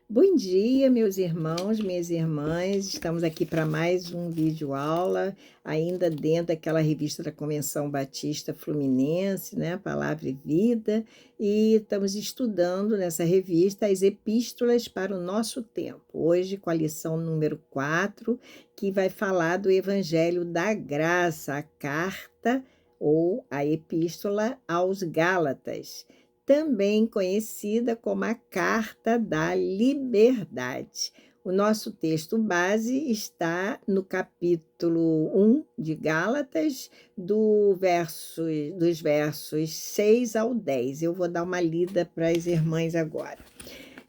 Bom dia, meus irmãos, minhas irmãs. Estamos aqui para mais um vídeo aula, ainda dentro daquela revista da Convenção Batista Fluminense, né? Palavra e Vida, e estamos estudando nessa revista as epístolas para o nosso tempo. Hoje, com a lição número 4, que vai falar do Evangelho da Graça, a carta ou a epístola aos Gálatas, também conhecida como a Carta da Liberdade. O nosso texto base está no capítulo 1 de Gálatas, dos versos 6 ao 10. Eu vou dar uma lida para as irmãs agora.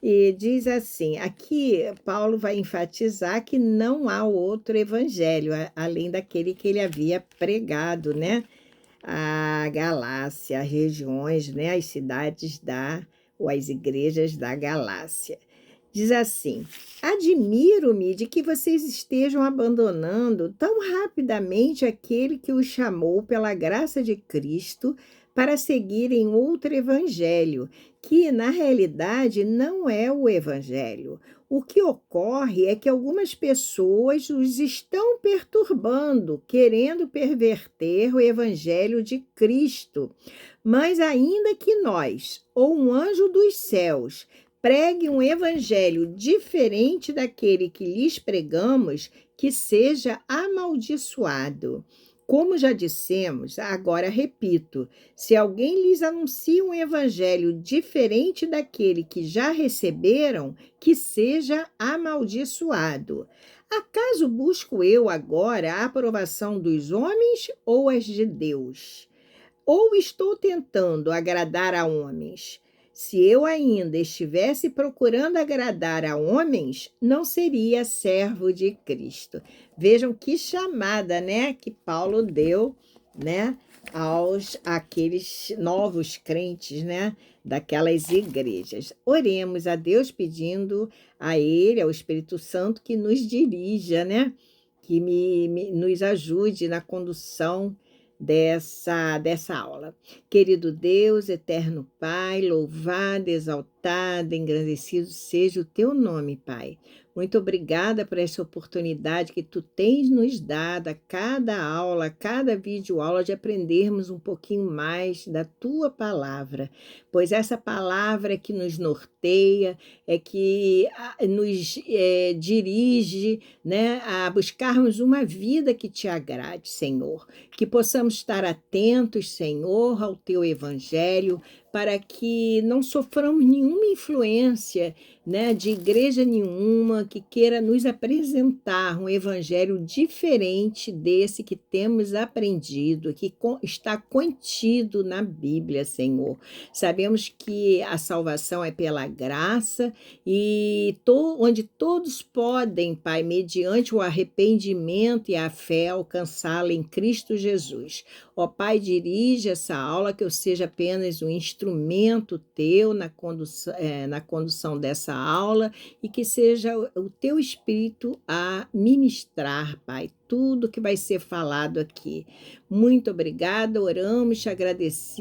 E diz assim, aqui Paulo vai enfatizar que não há outro evangelho, além daquele que ele havia pregado, né? A Galácia, as regiões, né, as cidades ou as igrejas da Galácia. Diz assim: admiro-me de que vocês estejam abandonando tão rapidamente aquele que os chamou pela graça de Cristo para seguirem outro evangelho, que na realidade não é o evangelho. O que ocorre é que algumas pessoas os estão perturbando, querendo perverter o evangelho de Cristo. Mas ainda que nós, ou um anjo dos céus, pregue um evangelho diferente daquele que lhes pregamos, que seja amaldiçoado. Como já dissemos, agora repito: se alguém lhes anuncia um evangelho diferente daquele que já receberam, que seja amaldiçoado. Acaso busco eu agora a aprovação dos homens ou as de Deus? Ou estou tentando agradar a homens? Se eu ainda estivesse procurando agradar a homens, não seria servo de Cristo. Vejam que chamada, né, que Paulo deu, né, aos aqueles novos crentes, né, daquelas igrejas. Oremos a Deus pedindo a Ele, ao Espírito Santo, que nos dirija, né, que nos ajude na condução dessa aula. Querido Deus, eterno Pai, louvado, exaltado, engrandecido seja o teu nome, Pai. Muito obrigada por essa oportunidade que tu tens nos dado a cada aula, a cada videoaula, de aprendermos um pouquinho mais da tua palavra, pois essa palavra é que nos norteia, é que nos dirige, né, a buscarmos uma vida que te agrade, Senhor. Que possamos estar atentos, Senhor, ao teu evangelho, para que não soframos nenhuma influência, né, de igreja nenhuma que queira nos apresentar um evangelho diferente desse que temos aprendido, que está contido na Bíblia, Senhor. Sabemos que a salvação é pela graça e onde todos podem, Pai, mediante o arrependimento e a fé, alcançá-la em Cristo Jesus. Ó Pai, dirige essa aula, que eu seja apenas um instrumento teu na condução dessa aula, e que seja o teu Espírito a ministrar, Pai, tudo que vai ser falado aqui. Muito obrigada, oramos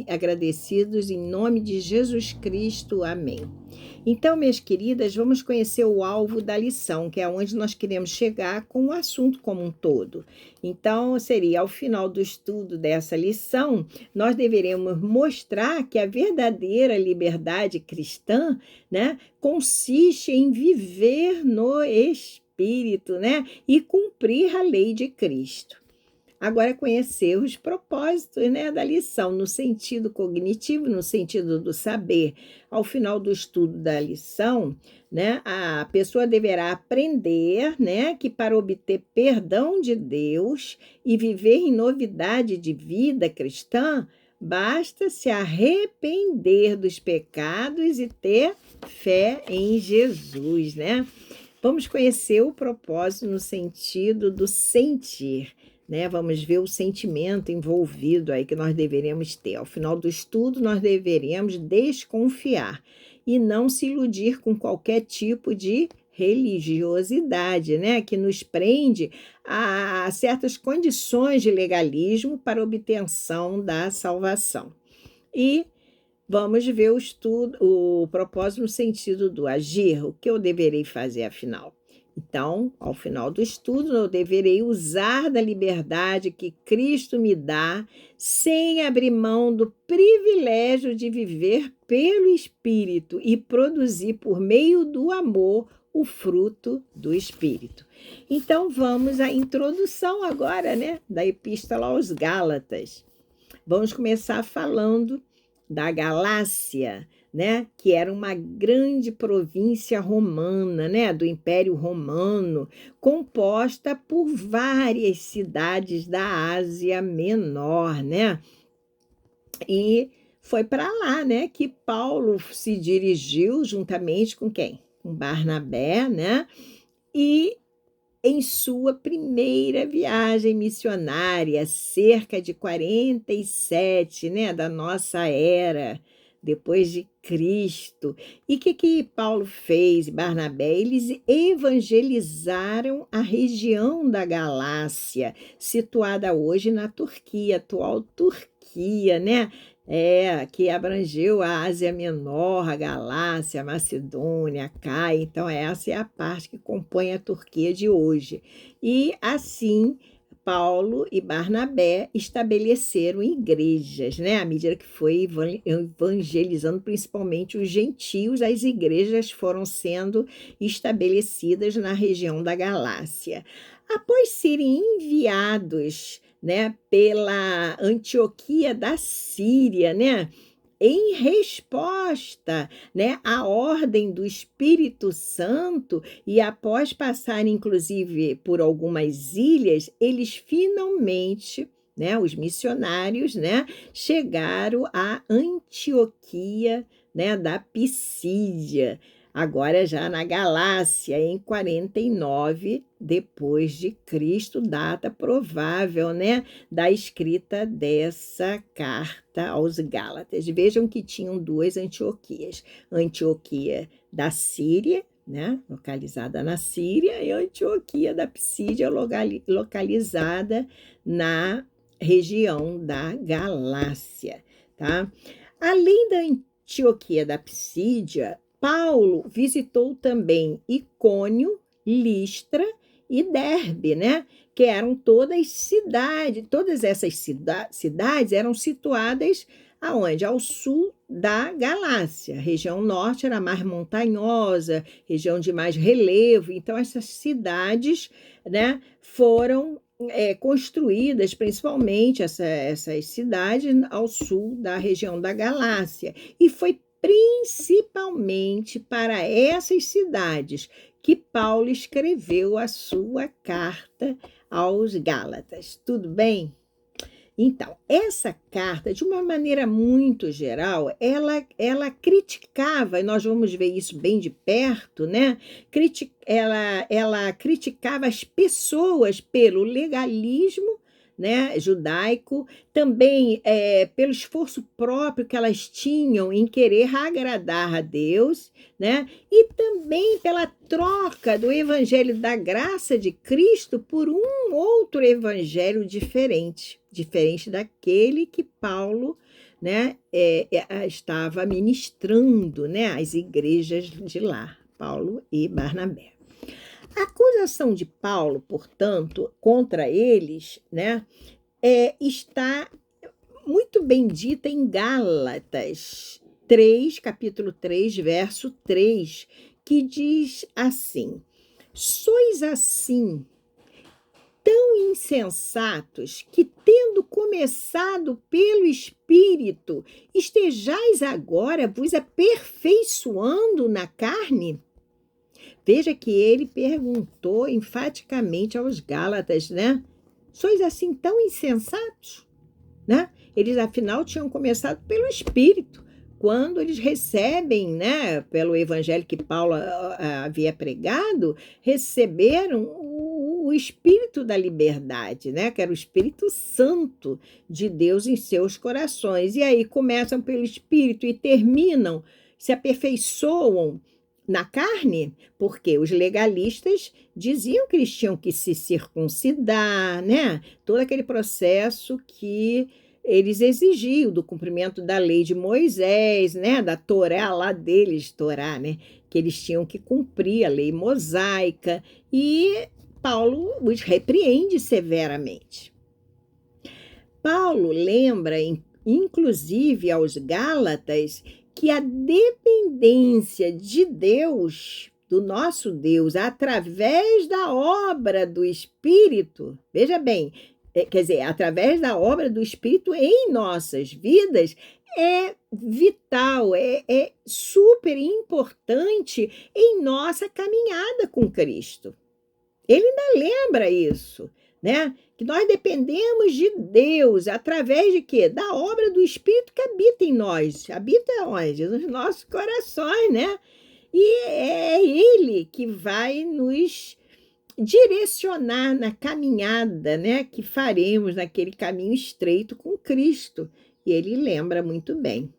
agradecidos em nome de Jesus Cristo. Amém. Então, minhas queridas, vamos conhecer o alvo da lição, que é onde nós queremos chegar com o assunto como um todo. Então, seria ao final do estudo dessa lição, nós deveremos mostrar que a verdadeira liberdade cristã, né, consiste em viver no Espírito, né, e cumprir a lei de Cristo. Agora, conhecer os propósitos, né, da lição, no sentido cognitivo, no sentido do saber. Ao final do estudo da lição, né, a pessoa deverá aprender, né, que para obter perdão de Deus e viver em novidade de vida cristã, basta se arrepender dos pecados e ter fé em Jesus, né? Vamos conhecer o propósito no sentido do sentir, né? Vamos ver o sentimento envolvido aí que nós deveremos ter. Ao final do estudo, nós deveremos desconfiar e não se iludir com qualquer tipo de religiosidade, né? Que nos prende a certas condições de legalismo para obtenção da salvação. E Vamos ver o estudo, o propósito no sentido do agir, o que eu deverei fazer afinal. Então, ao final do estudo, eu deverei usar da liberdade que Cristo me dá, sem abrir mão do privilégio de viver pelo Espírito e produzir por meio do amor o fruto do Espírito. Então, vamos à introdução agora, né, da Epístola aos Gálatas. Vamos começar falando da Galácia, né, que era uma grande província romana, né, do Império Romano, composta por várias cidades da Ásia Menor, né? E foi para lá, né, que Paulo se dirigiu juntamente com quem? Com Barnabé, né? E em sua primeira viagem missionária, cerca de 47, né, da nossa era, depois de Cristo. E o que Paulo fez, Barnabé? Eles evangelizaram a região da Galácia, situada hoje na Turquia, atual Turquia, né? Que abrangeu a Ásia Menor, a Galácia, a Macedônia, a Caia. Então, essa é a parte que compõe a Turquia de hoje. E, assim, Paulo e Barnabé estabeleceram igrejas, né? À medida que foi evangelizando, principalmente os gentios, as igrejas foram sendo estabelecidas na região da Galácia. Após serem enviados, né, pela Antioquia da Síria, né, em resposta, né, à ordem do Espírito Santo, e após passar, inclusive, por algumas ilhas, eles finalmente, né, os missionários, né, chegaram à Antioquia, né, da Pisídia, agora já na Galácia, em 49 depois de Cristo, data provável, né, da escrita dessa carta aos Gálatas. Vejam que tinham duas Antioquias, Antioquia da Síria, né, localizada na Síria, e Antioquia da Pisídia, localizada na região da Galácia, tá? Além da Antioquia da Pisídia, Paulo visitou também Icônio, Listra e Derbe, né? Que eram todas cidades, todas essas cidades eram situadas aonde? Ao sul da Galácia. A região norte era mais montanhosa, região de mais relevo. Então, essas cidades, né, foram construídas, principalmente essas cidades, ao sul da região da Galácia. E foi principalmente para essas cidades que Paulo escreveu a sua carta aos Gálatas. Tudo bem? Então, essa carta, de uma maneira muito geral, ela criticava, e nós vamos ver isso bem de perto, né? Ela criticava as pessoas pelo legalismo, né, judaico, também pelo esforço próprio que elas tinham em querer agradar a Deus, né, e também pela troca do evangelho da graça de Cristo por um outro evangelho diferente daquele que Paulo, né, estava ministrando, né, às igrejas de lá, Paulo e Barnabé. A acusação de Paulo, portanto, contra eles, né, está muito bem dita em Gálatas 3, capítulo 3, verso 3, que diz assim: sois assim tão insensatos que, tendo começado pelo Espírito, estejais agora vos aperfeiçoando na carne? Veja que ele perguntou enfaticamente aos Gálatas, né? Sois assim tão insensatos? Né? Eles, afinal, tinham começado pelo Espírito. Quando eles recebem, né, pelo evangelho que Paulo havia pregado, receberam o Espírito da liberdade, né, que era o Espírito Santo de Deus em seus corações. E aí começam pelo Espírito e terminam, se aperfeiçoam na carne, porque os legalistas diziam que eles tinham que se circuncidar, né? Todo aquele processo que eles exigiam do cumprimento da lei de Moisés, né, da Torá lá deles, Torá, né, que eles tinham que cumprir a lei mosaica, e Paulo os repreende severamente. Paulo lembra, inclusive aos Gálatas, que a dependência de Deus, do nosso Deus, através da obra do Espírito, veja bem, quer dizer, através da obra do Espírito em nossas vidas, é vital, é super importante em nossa caminhada com Cristo. Ele ainda lembra isso, né? Que nós dependemos de Deus através de quê? Da obra do Espírito que habita em nós. Habita onde? Nos nossos corações, né? E é Ele que vai nos direcionar na caminhada, né? Que faremos naquele caminho estreito com Cristo. E Ele lembra muito bem.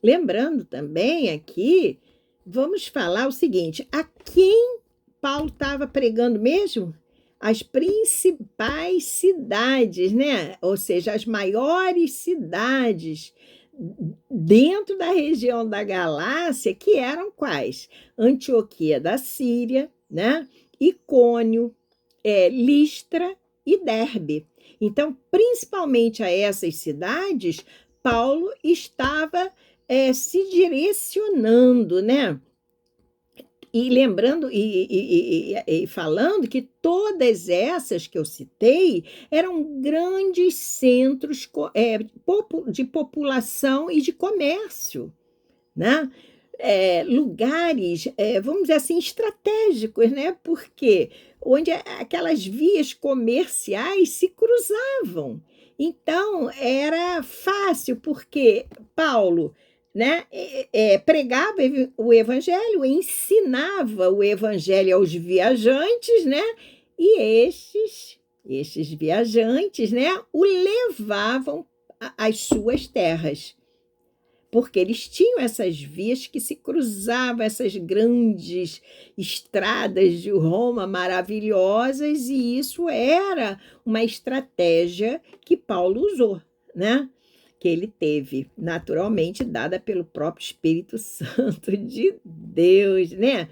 Lembrando também aqui, vamos falar o seguinte, a quem Paulo estava pregando mesmo? As principais cidades, né? Ou seja, as maiores cidades dentro da região da Galácia, que eram quais? Antioquia da Síria, né? Icônio, Listra e Derbe. Então, principalmente a essas cidades, Paulo estava se direcionando, né? E lembrando e falando que todas essas que eu citei eram grandes centros de população e de comércio, né? Lugares, vamos dizer assim, estratégicos, né? Porque onde aquelas vias comerciais se cruzavam. Então, era fácil, porque Paulo, né, pregava o evangelho, ensinava o evangelho aos viajantes, né, e estes viajantes, né, o levavam às suas terras, porque eles tinham essas vias que se cruzavam, essas grandes estradas de Roma maravilhosas, e isso era uma estratégia que Paulo usou, né? Que ele teve, naturalmente, dada pelo próprio Espírito Santo de Deus, né?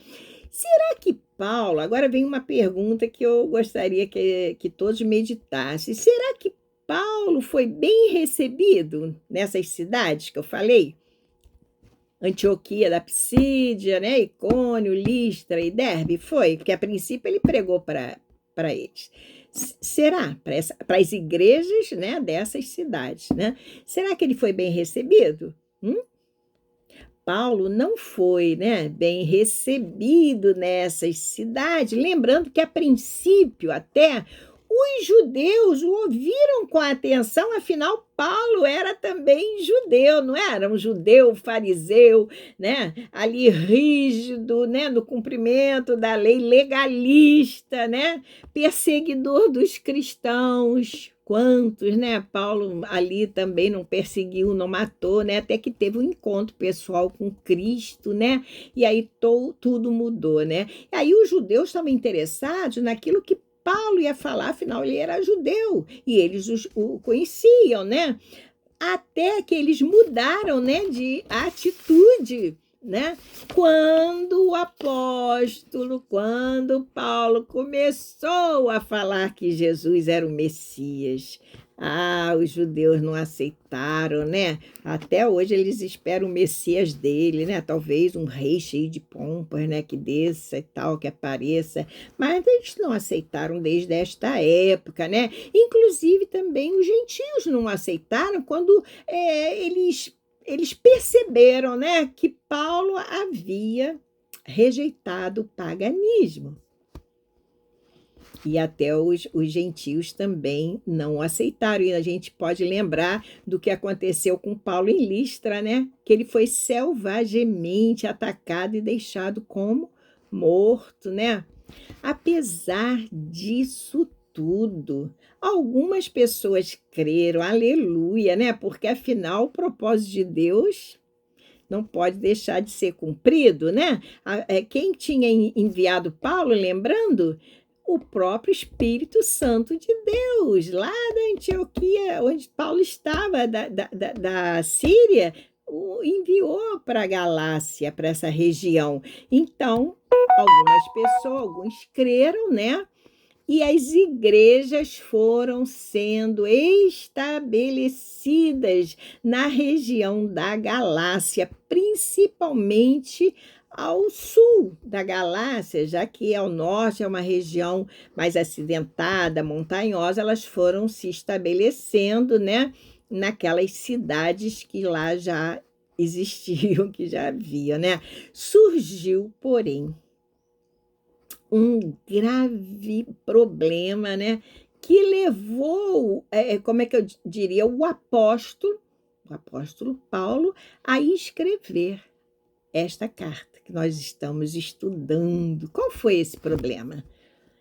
Será que Paulo, agora vem uma pergunta que eu gostaria que todos meditassem, será que Paulo foi bem recebido nessas cidades que eu falei? Antioquia da Psídia, né? Icônio, Listra e Derbe? Foi, porque a princípio ele pregou para eles. Será? Para as igrejas, né, dessas cidades, né? Será que ele foi bem recebido? Paulo não foi, né, bem recebido nessas cidades, lembrando que a princípio até os judeus o ouviram com atenção, afinal Paulo era também judeu, não era? Um judeu fariseu, né? Ali rígido, né? No cumprimento da lei, legalista, né? Perseguidor dos cristãos. Quantos, né? Paulo ali também não perseguiu, não matou, né? Até que teve um encontro pessoal com Cristo, né? E aí tudo mudou, né? E aí os judeus estavam interessados naquilo que Paulo ia falar, afinal ele era judeu e eles o conheciam, né? Até que eles mudaram, né, de atitude, né? Quando Paulo começou a falar que Jesus era o Messias, os judeus não aceitaram, né? Até hoje eles esperam o Messias dele, né? Talvez um rei cheio de pompas, né? Que desça e tal, que apareça. Mas eles não aceitaram desde esta época, né? Inclusive também os gentios não aceitaram quando eles perceberam, né, que Paulo havia rejeitado o paganismo. E até os gentios também não aceitaram. E a gente pode lembrar do que aconteceu com Paulo em Listra, né? Que ele foi selvagemente atacado e deixado como morto, né? Apesar disso tudo, algumas pessoas creram, aleluia, né? Porque afinal o propósito de Deus não pode deixar de ser cumprido, né? Quem tinha enviado Paulo, lembrando, o próprio Espírito Santo de Deus, lá da Antioquia, onde Paulo estava, da Síria, o enviou para a Galácia, para essa região. Então, algumas pessoas, alguns creram, né? E as igrejas foram sendo estabelecidas na região da Galácia, principalmente ao sul da Galácia, já que ao norte é uma região mais acidentada, montanhosa, elas foram se estabelecendo, né, naquelas cidades que lá já existiam, que já havia, né? Surgiu, porém, um grave problema, né, que levou, como é que eu diria, o apóstolo Paulo, a escrever esta carta que nós estamos estudando. Qual foi esse problema?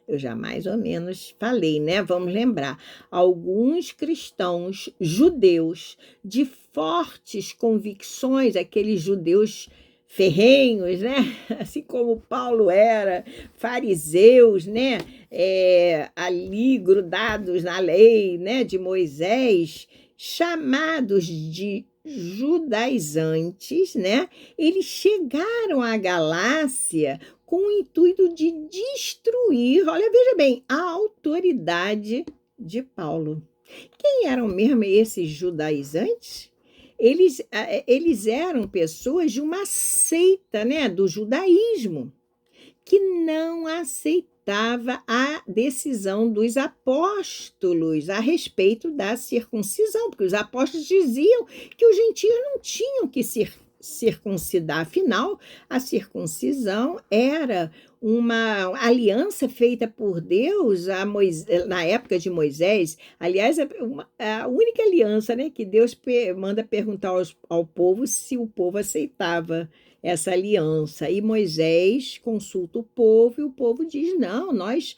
Eu já mais ou menos falei, né? Vamos lembrar. Alguns cristãos judeus de fortes convicções, aqueles judeus ferrenhos, né? Assim como Paulo era, fariseus, né? Ali grudados na lei, né? De Moisés, chamados de judaizantes, né? Eles chegaram à Galácia com o intuito de destruir, olha, veja bem, a autoridade de Paulo. Quem eram mesmo esses judaizantes? Eles eram pessoas de uma seita, né, do judaísmo, que não aceitava a decisão dos apóstolos a respeito da circuncisão, porque os apóstolos diziam que os gentios não tinham que circuncidar, afinal, a circuncisão era uma aliança feita por Deus na época de Moisés. Aliás, a única aliança, né, que Deus manda perguntar ao povo se o povo aceitava essa aliança. E Moisés consulta o povo e o povo diz: não, nós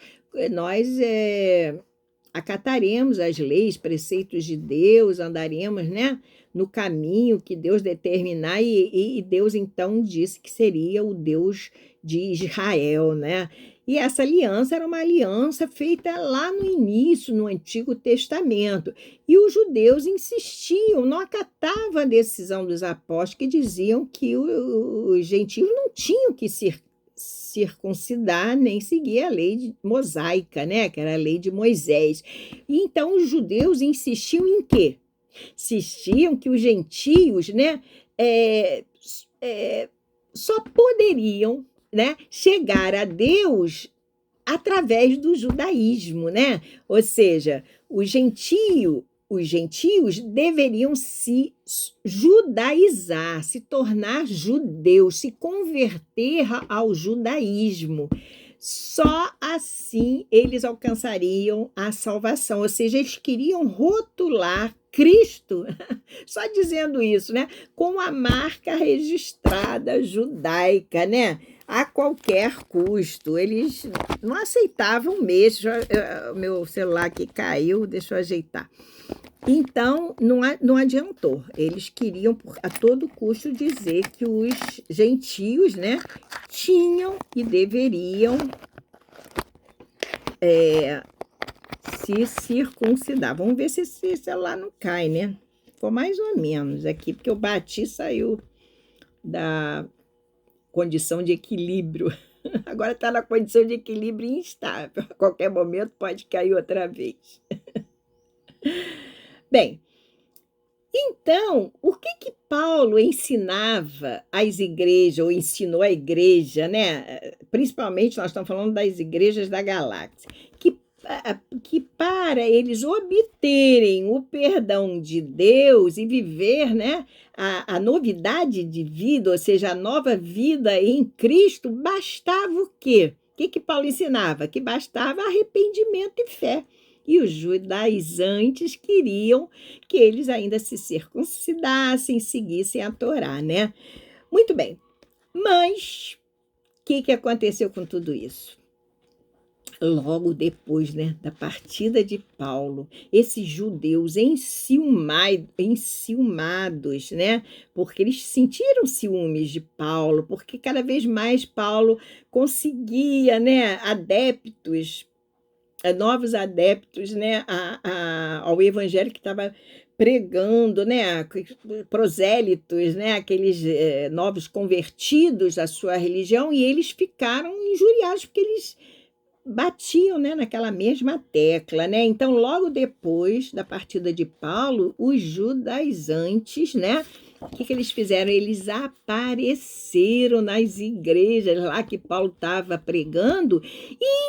acataremos as leis, preceitos de Deus, andaremos, né, no caminho que Deus determinar, e Deus então disse que seria o Deus de Israel, né? E essa aliança era uma aliança feita lá no início, no Antigo Testamento. E os judeus insistiam, não acatavam a decisão dos apóstolos, que diziam que os gentios não tinham que circuncidar nem seguir a lei mosaica, né? Que era a lei de Moisés. E então os judeus insistiam em quê? Insistiam que os gentios, né, só poderiam, né, chegar a Deus através do judaísmo, né? Ou seja, os gentios deveriam se judaizar, se tornar judeus, se converter ao judaísmo. Só assim eles alcançariam a salvação. Ou seja, eles queriam rotular Cristo, só dizendo isso, né, com a marca registrada judaica, né, a qualquer custo. Eles não aceitavam mesmo. O meu celular aqui caiu, deixa eu ajeitar. Então, não adiantou. Eles queriam, a todo custo, dizer que os gentios, né, tinham e deveriam se circuncidar. Vamos ver se esse celular não cai, né? Ficou mais ou menos aqui, porque eu bati e saiu da condição de equilíbrio. Agora está na condição de equilíbrio instável. A qualquer momento pode cair outra vez. Bem, então, o que Paulo ensinava às igrejas, ou ensinou à igreja, né? Principalmente, nós estamos falando das igrejas da galáxia, que para eles obterem o perdão de Deus e viver, né, a novidade de vida, ou seja, a nova vida em Cristo, bastava o quê? O que Paulo ensinava? Que bastava arrependimento e fé. E os judaizantes queriam que eles ainda se circuncidassem, seguissem a Torá, né? Muito bem. Mas o que aconteceu com tudo isso? Logo depois, né, da partida de Paulo, esses judeus enciumados, né, porque eles sentiram ciúmes de Paulo, porque cada vez mais Paulo conseguia, né, adeptos novos adeptos, né, ao evangelho que estava pregando, né, prosélitos, né, aqueles novos convertidos à sua religião, e eles ficaram injuriados porque eles batiam, né, naquela mesma tecla, né? Então, logo depois da partida de Paulo, os judaizantes, né, o que eles fizeram? Eles apareceram nas igrejas lá que Paulo estava pregando,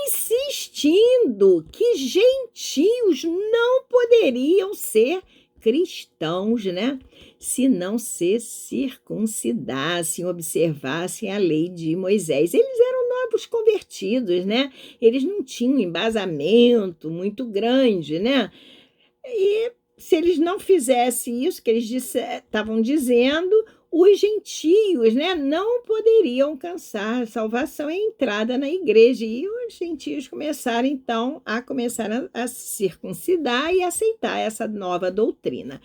insistindo que gentios não poderiam ser cristãos, né? Se não se circuncidassem, observassem a lei de Moisés. Eles eram novos convertidos, né? Eles não tinham embasamento muito grande, né? E se eles não fizessem isso que eles estavam dizendo, os gentios, né, não poderiam alcançar a salvação e a entrada na igreja. E os gentios começaram, então, a se circuncidar e aceitar essa nova doutrina.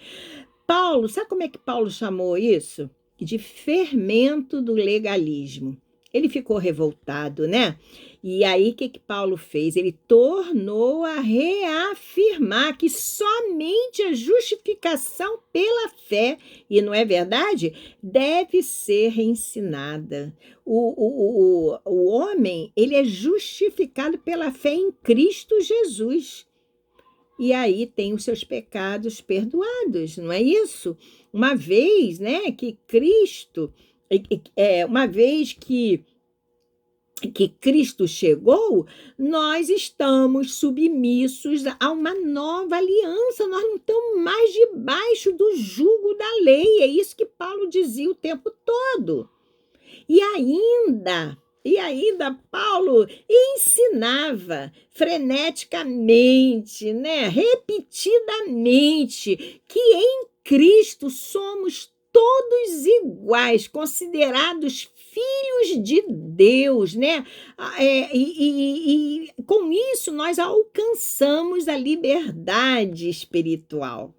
Paulo, sabe como é que Paulo chamou isso? De fermento do legalismo. Ele ficou revoltado, né? E aí, o que Paulo fez? Ele tornou a reafirmar que somente a justificação pela fé, e não é verdade, deve ser ensinada. O homem, ele é justificado pela fé em Cristo Jesus. E aí tem os seus pecados perdoados, não é isso? Uma vez, né, que Cristo, uma vez que Cristo chegou, nós estamos submissos a uma nova aliança, nós não estamos mais debaixo do jugo da lei, é isso que Paulo dizia o tempo todo. E ainda Paulo ensinava freneticamente, né, repetidamente, que em Cristo somos todos iguais, considerados filhos de Deus, né? E com isso nós alcançamos a liberdade espiritual.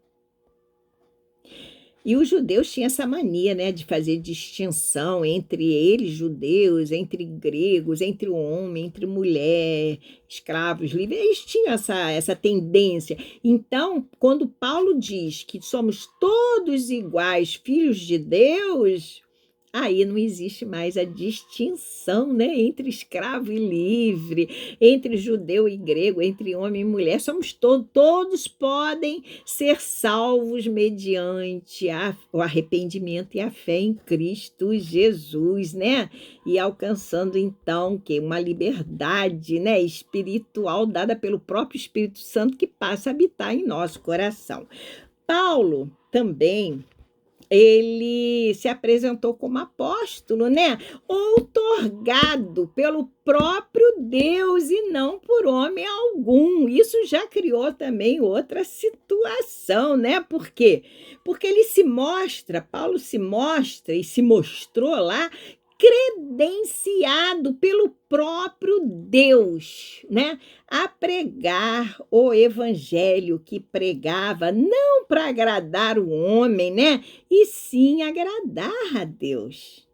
E os judeus tinham essa mania, né, de fazer distinção entre eles, judeus, entre gregos, entre homem, entre mulher, escravos, livres. Eles tinham essa tendência. Então, quando Paulo diz que somos todos iguais, filhos de Deus, aí não existe mais a distinção, né, entre escravo e livre, entre judeu e grego, entre homem e mulher. Somos todos podem ser salvos mediante o arrependimento e a fé em Cristo Jesus, né? E alcançando então que uma liberdade, né, espiritual dada pelo próprio Espírito Santo que passa a habitar em nosso coração. Paulo também ele se apresentou como apóstolo, né? Outorgado pelo próprio Deus e não por homem algum. Isso já criou também outra situação, né? Por quê? Porque Paulo se mostra e se mostrou lá credenciado pelo próprio Deus, né, a pregar o evangelho que pregava não para agradar o homem, né, e sim agradar a Deus.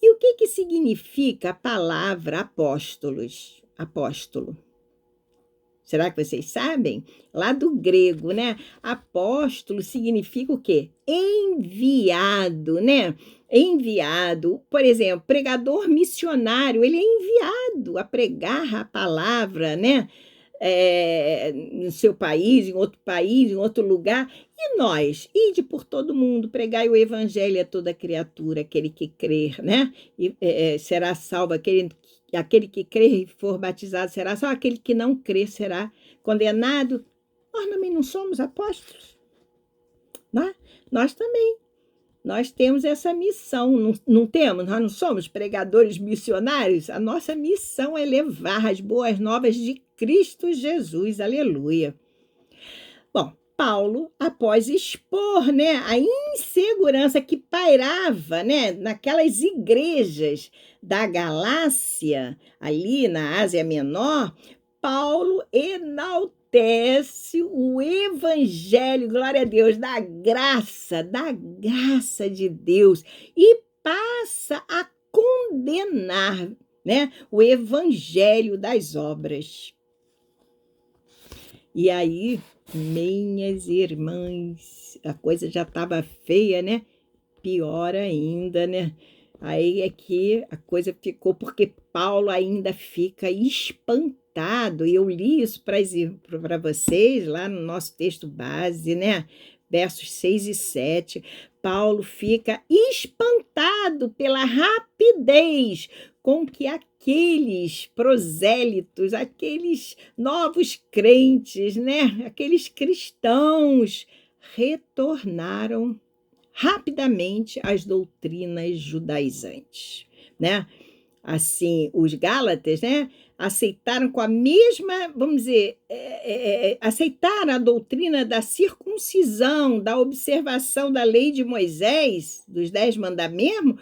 E o que significa a palavra apóstolos? Apóstolo. Será que vocês sabem? Lá do grego, né? Apóstolo significa o quê? Enviado, né? Enviado. Por exemplo, pregador missionário, ele é enviado a pregar a palavra, né? No seu país, em outro lugar. E nós? Ide por todo mundo, pregai o evangelho a toda criatura, aquele que crer, né? E, será salvo, aquele que crer e for batizado será salvo, aquele que não crer será condenado. Nós também não somos apóstolos, né? Nós também. Nós temos essa missão, não temos? Nós não somos pregadores missionários? A nossa missão é levar as boas novas de Cristo Jesus, aleluia. Bom, Paulo, após expor, né, a insegurança que pairava, né, naquelas igrejas da Galácia, ali na Ásia Menor, Paulo enaltece o evangelho, glória a Deus, da graça de Deus, e passa a condenar, né, o evangelho das obras. E aí, minhas irmãs, a coisa já estava feia, né? Pior ainda, né? Aí é que a coisa ficou, porque Paulo ainda fica espantado, e eu li isso para vocês lá no nosso texto base, né? Versos 6 e 7. Paulo fica espantado pela rapidez com que aqueles prosélitos, aqueles novos crentes, né? Aqueles cristãos retornaram rapidamente às doutrinas judaizantes, né? Assim, os Gálatas, né, aceitaram com a mesma, vamos dizer, aceitaram a doutrina da circuncisão, da observação da lei de Moisés, dos 10 mandamentos,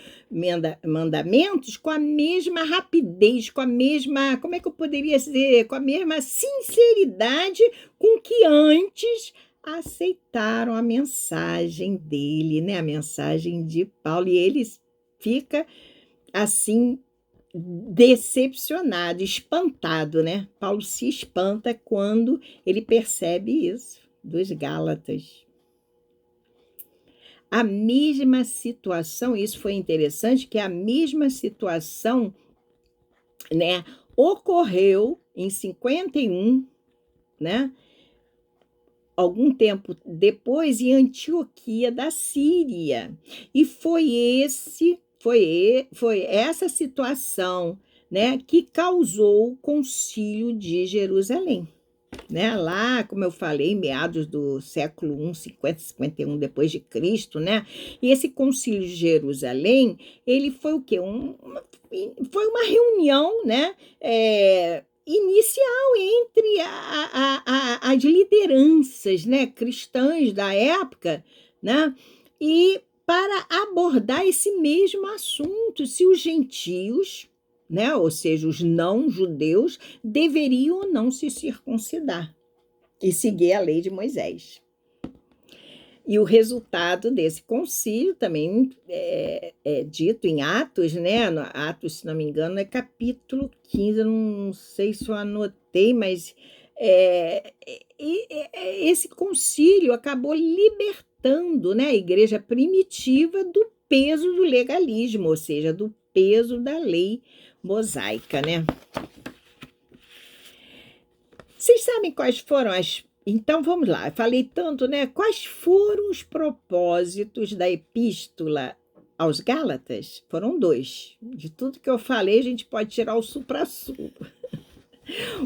com a mesma rapidez, com a mesma, como é que eu poderia dizer, com a mesma sinceridade com que antes aceitaram a mensagem dele, né? A mensagem de Paulo, e ele fica assim decepcionado, espantado, né? Paulo se espanta quando ele percebe isso dos Gálatas. A mesma situação, isso foi interessante, que a mesma situação, né, ocorreu em 51, né? Algum tempo depois, em Antioquia da Síria. E foi essa situação, né, que causou o Concílio de Jerusalém. Né? Lá, como eu falei, meados do século I, 50, 51 depois de Cristo, né? E esse Concílio de Jerusalém, ele foi o quê? Foi uma reunião, né? Inicial entre as lideranças, né, cristãs da época, né, e para abordar esse mesmo assunto, se os gentios, né, ou seja, os não-judeus, deveriam ou não se circuncidar e seguir a lei de Moisés. E o resultado desse concílio também é dito em Atos, né? Atos, se não me engano, é capítulo 15, eu não sei se eu anotei, mas esse concílio acabou libertando, né, a igreja primitiva do peso do legalismo, ou seja, do peso da lei mosaica, né? Vocês sabem quais foram as... Então, vamos lá, eu falei tanto, né? Quais foram os propósitos da epístola aos Gálatas? Foram 2. De tudo que eu falei, a gente pode tirar o supra-sumo.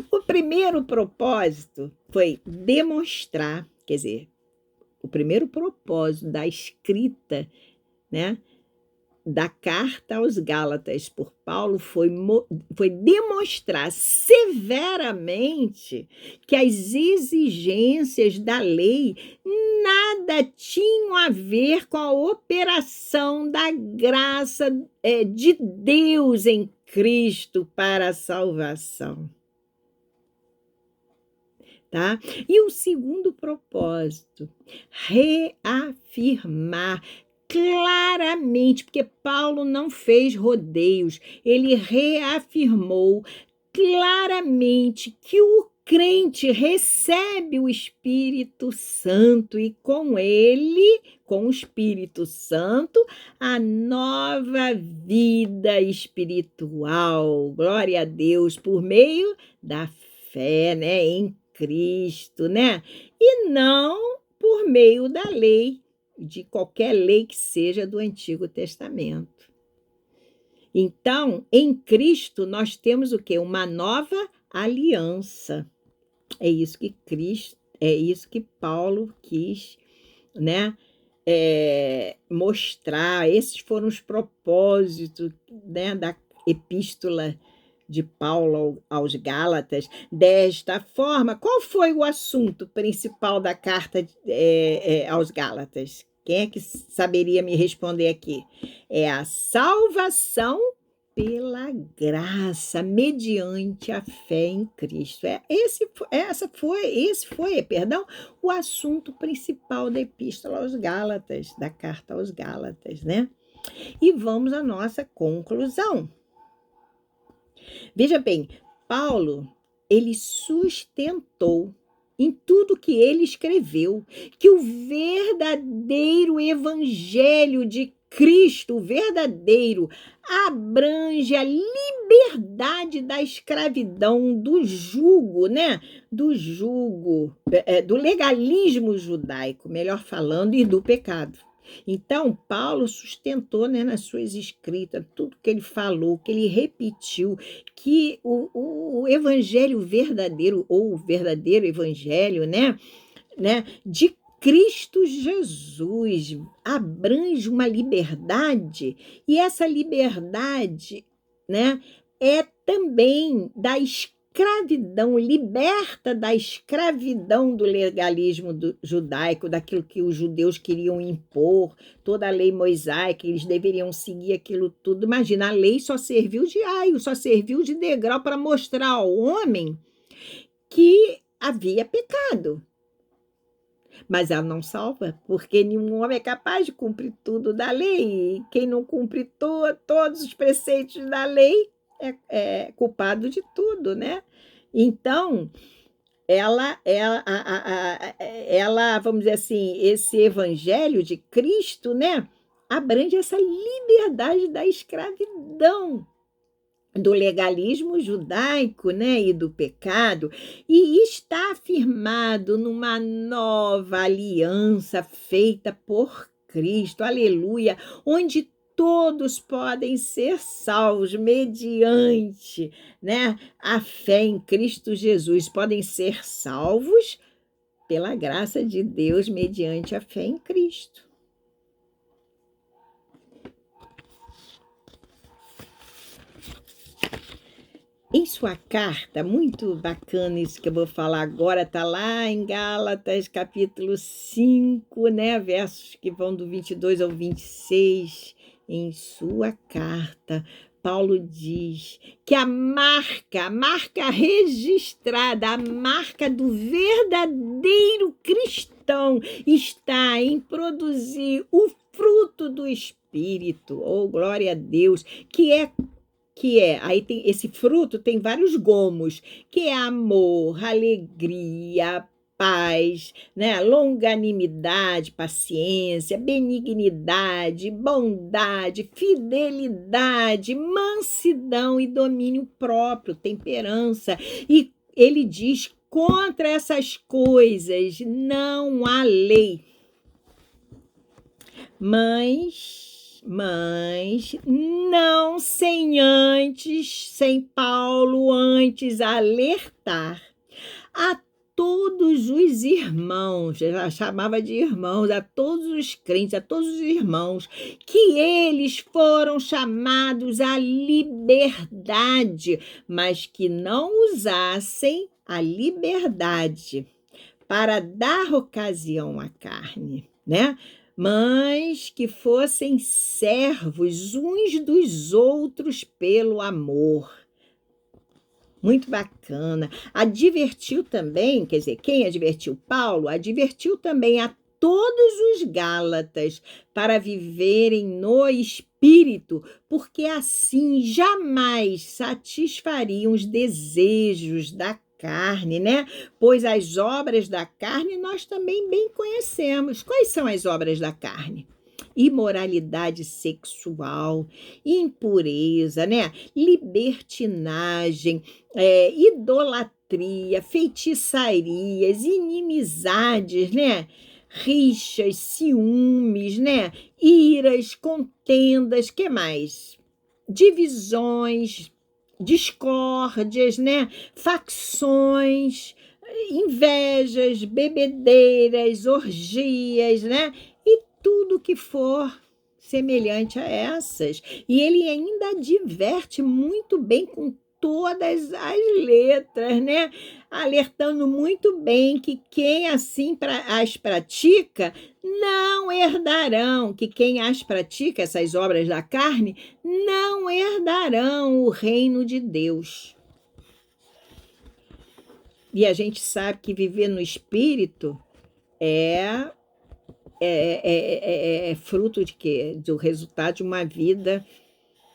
O primeiro propósito foi demonstrar, quer dizer, o primeiro propósito da escrita, né, da carta aos Gálatas por Paulo foi demonstrar severamente que as exigências da lei nada tinham a ver com a operação da graça de Deus em Cristo para a salvação. Tá? E o segundo propósito, reafirmar claramente, porque Paulo não fez rodeios, ele reafirmou claramente que o crente recebe o Espírito Santo e com ele, com o Espírito Santo, a nova vida espiritual. Glória a Deus, por meio da fé, né, em Cristo, né? E não por meio da lei, de qualquer lei que seja do Antigo Testamento. Então, em Cristo, nós temos o quê? Uma nova aliança. É isso que Paulo quis, né, mostrar. Esses foram os propósitos, né, da epístola de Paulo aos Gálatas. Desta forma, qual foi o assunto principal da carta aos Gálatas? Quem é que saberia me responder aqui? É a salvação pela graça, mediante a fé em Cristo. Esse foi, o assunto principal da epístola aos Gálatas, da carta aos Gálatas, né? E vamos à nossa conclusão. Veja bem, Paulo, ele sustentou em tudo que ele escreveu, que o verdadeiro evangelho de Cristo, o verdadeiro, abrange a liberdade da escravidão, do jugo, né? Do jugo, do legalismo judaico, melhor falando, e do pecado. Então, Paulo sustentou, né, nas suas escritas, tudo que ele falou, que ele repetiu, que o evangelho verdadeiro, ou o verdadeiro evangelho, de Cristo Jesus abrange uma liberdade, e essa liberdade, né, é também da escravidão, liberta da escravidão do legalismo judaico, daquilo que os judeus queriam impor, toda a lei mosaica, eles deveriam seguir aquilo tudo. Imagina, a lei só serviu de aio, só serviu de degrau para mostrar ao homem que havia pecado. Mas ela não salva, porque nenhum homem é capaz de cumprir tudo da lei. E quem não cumpre todos os preceitos da lei é culpado de tudo, né? Então, ela, vamos dizer assim, esse evangelho de Cristo, né, abrange essa liberdade da escravidão, do legalismo judaico, né, e do pecado, e está afirmado numa nova aliança feita por Cristo, aleluia, onde todos podem ser salvos mediante, né, a fé em Cristo Jesus, podem ser salvos pela graça de Deus mediante a fé em Cristo. Em sua carta, muito bacana isso que eu vou falar agora, está lá em Gálatas, capítulo 5, né, versos que vão do 22 ao 26. Em sua carta, Paulo diz que a marca registrada, a marca do verdadeiro cristão está em produzir o fruto do Espírito, glória a Deus, aí tem esse fruto, tem vários gomos, que é amor, alegria, paz, né? Longanimidade, paciência, benignidade, bondade, fidelidade, mansidão e domínio próprio, temperança. E ele diz: contra essas coisas não há lei. Mas não sem Paulo antes alertar a todos os irmãos, ela chamava de irmãos, a todos os crentes, a todos os irmãos, que eles foram chamados à liberdade, mas que não usassem a liberdade para dar ocasião à carne, né? Mas que fossem servos uns dos outros pelo amor. Muito bacana. Advertiu também, quer dizer, quem advertiu? Paulo advertiu também a todos os Gálatas para viverem no Espírito, porque assim jamais satisfariam os desejos da carne, né? Pois as obras da carne nós também bem conhecemos. Quais são as obras da carne? Imoralidade sexual, impureza, né? Libertinagem, idolatria, feitiçarias, inimizades, né? Rixas, ciúmes, né? Iras, contendas, que mais? Divisões, discórdias, né? Facções, invejas, bebedeiras, orgias, né? E tudo que for semelhante a essas. E ele ainda adverte muito bem com todas as letras, né? Alertando muito bem que quem assim as pratica não herdarão, que quem as pratica, essas obras da carne, não herdarão o reino de Deus. E a gente sabe que viver no Espírito é fruto de quê? Do resultado de uma vida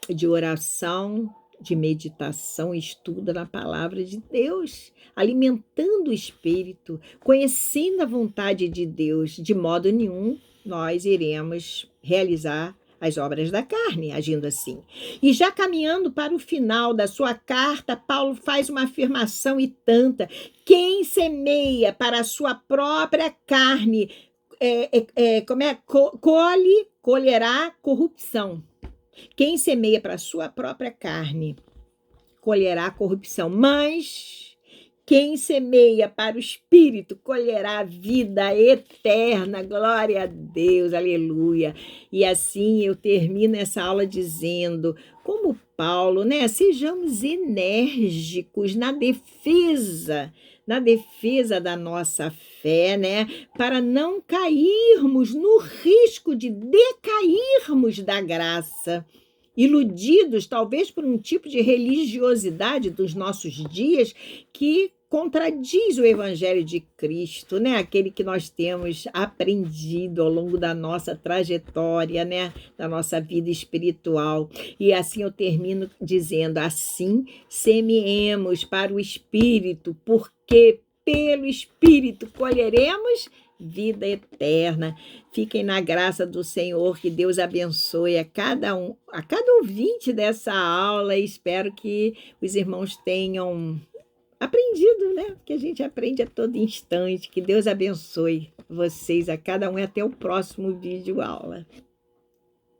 de oração de meditação e estudo na palavra de Deus, alimentando o espírito, conhecendo a vontade de Deus. De modo nenhum nós iremos realizar as obras da carne, agindo assim. E já caminhando para o final da sua carta, Paulo faz uma afirmação e tanta: quem semeia para a sua própria carne, colherá corrupção. Quem semeia para a sua própria carne, colherá corrupção, mas quem semeia para o Espírito colherá vida eterna. Glória a Deus, aleluia. E assim eu termino essa aula dizendo, como Paulo, né? Sejamos enérgicos na defesa da nossa fé, né? Para não cairmos no risco de decairmos da graça, iludidos talvez por um tipo de religiosidade dos nossos dias que contradiz o Evangelho de Cristo, né? Aquele que nós temos aprendido ao longo da nossa trajetória, né? Da nossa vida espiritual. E assim eu termino dizendo, assim semeemos para o Espírito, porque pelo Espírito colheremos vida eterna. Fiquem na graça do Senhor, que Deus abençoe a cada ouvinte dessa aula, e espero que os irmãos tenham aprendido, né? Que a gente aprende a todo instante. Que Deus abençoe vocês, a cada um, e até o próximo vídeo aula.